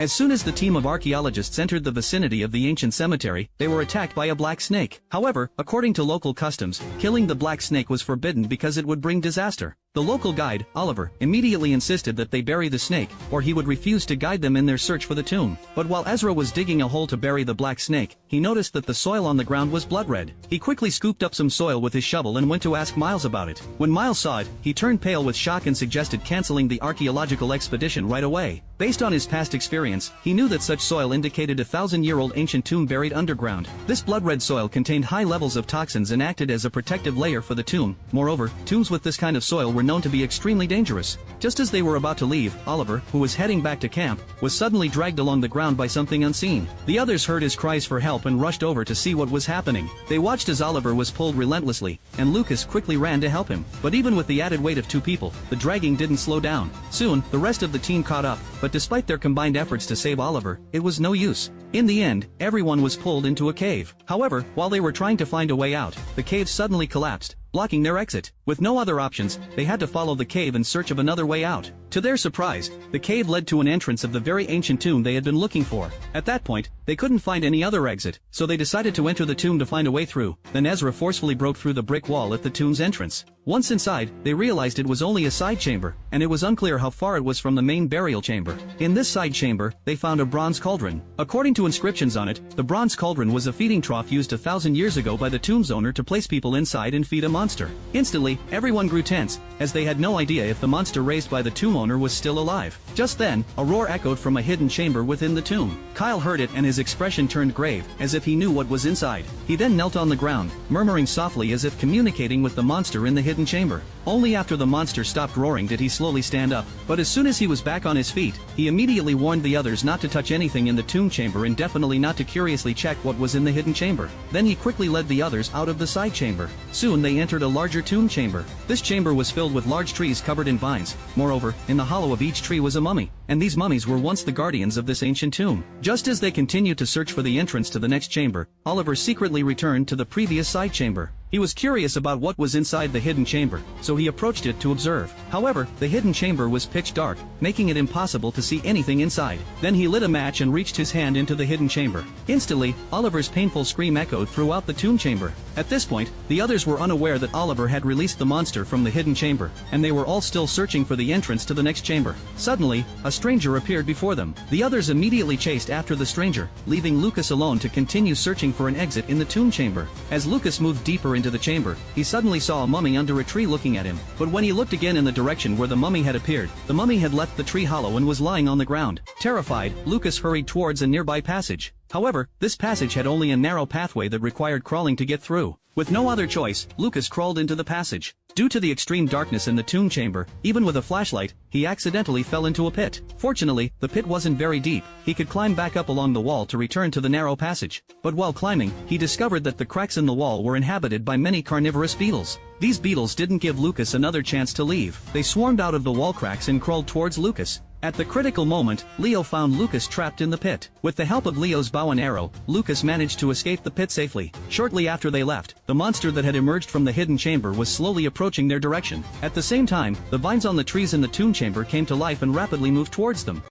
As soon as the team of archaeologists entered the vicinity of the ancient cemetery, they were attacked by a black snake. However, according to local customs, killing the black snake was forbidden because it would bring disaster. The local guide, Oliver, immediately insisted that they bury the snake, or he would refuse to guide them in their search for the tomb. But while Ezra was digging a hole to bury the black snake, he noticed that the soil on the ground was blood red. He quickly scooped up some soil with his shovel and went to ask Miles about it. When Miles saw it, he turned pale with shock and suggested canceling the archaeological expedition right away. Based on his past experience, he knew that such soil indicated a 1,000-year-old ancient tomb buried underground. This blood-red soil contained high levels of toxins and acted as a protective layer for the tomb. Moreover, tombs with this kind of soil were known to be extremely dangerous. Just as they were about to leave, Oliver, who was heading back to camp, was suddenly dragged along the ground by something unseen. The others heard his cries for help and rushed over to see what was happening. They watched as Oliver was pulled relentlessly, and Lucas quickly ran to help him. But even with the added weight of 2 people, the dragging didn't slow down. Soon, the rest of the team caught up, but despite their combined efforts to save Oliver, it was no use. In the end, everyone was pulled into a cave. However, while they were trying to find a way out, the cave suddenly collapsed, blocking their exit. With no other options, they had to follow the cave in search of another way out. To their surprise, the cave led to an entrance of the very ancient tomb they had been looking for. At that point, they couldn't find any other exit, so they decided to enter the tomb to find a way through. Then Ezra forcefully broke through the brick wall at the tomb's entrance. Once inside, they realized it was only a side chamber, and it was unclear how far it was from the main burial chamber. In this side chamber, they found a bronze cauldron. According to inscriptions on it, the bronze cauldron was a feeding trough used 1,000 years ago by the tomb's owner to place people inside and feed a monster. Instantly, everyone grew tense, as they had no idea if the monster raised by the tomb owner was still alive. Just then, a roar echoed from a hidden chamber within the tomb. Kyle heard it and his expression turned grave, as if he knew what was inside. He then knelt on the ground, murmuring softly as if communicating with the monster in the hidden chamber. Only after the monster stopped roaring did he slowly stand up, but as soon as he was back on his feet, he immediately warned the others not to touch anything in the tomb chamber and definitely not to curiously check what was in the hidden chamber. Then he quickly led the others out of the side chamber. Soon they entered a larger tomb chamber. This chamber was filled with large trees covered in vines. Moreover, in the hollow of each tree was a mummy, and these mummies were once the guardians of this ancient tomb. Just as they continued to search for the entrance to the next chamber, Oliver secretly returned to the previous side chamber. He was curious about what was inside the hidden chamber, so he approached it to observe. However, the hidden chamber was pitch dark, making it impossible to see anything inside. Then he lit a match and reached his hand into the hidden chamber. Instantly, Oliver's painful scream echoed throughout the tomb chamber. At this point, the others were unaware that Oliver had released the monster from the hidden chamber, and they were all still searching for the entrance to the next chamber. Suddenly, a stranger appeared before them. The others immediately chased after the stranger, leaving Lucas alone to continue searching for an exit in the tomb chamber. As Lucas moved deeper into the chamber, he suddenly saw a mummy under a tree looking at him. But when he looked again in the direction where the mummy had appeared, the mummy had left the tree hollow and was lying on the ground. Terrified, Lucas hurried towards a nearby passage. However, this passage had only a narrow pathway that required crawling to get through. With no other choice, Lucas crawled into the passage. Due to the extreme darkness in the tomb chamber, even with a flashlight, he accidentally fell into a pit. Fortunately, the pit wasn't very deep. He could climb back up along the wall to return to the narrow passage. But while climbing, he discovered that the cracks in the wall were inhabited by many carnivorous beetles. These beetles didn't give Lucas another chance to leave. They swarmed out of the wall cracks and crawled towards Lucas. At the critical moment, Leo found Lucas trapped in the pit. With the help of Leo's bow and arrow, Lucas managed to escape the pit safely. Shortly after they left, the monster that had emerged from the hidden chamber was slowly approaching their direction. At the same time, the vines on the trees in the tomb chamber came to life and rapidly moved towards them.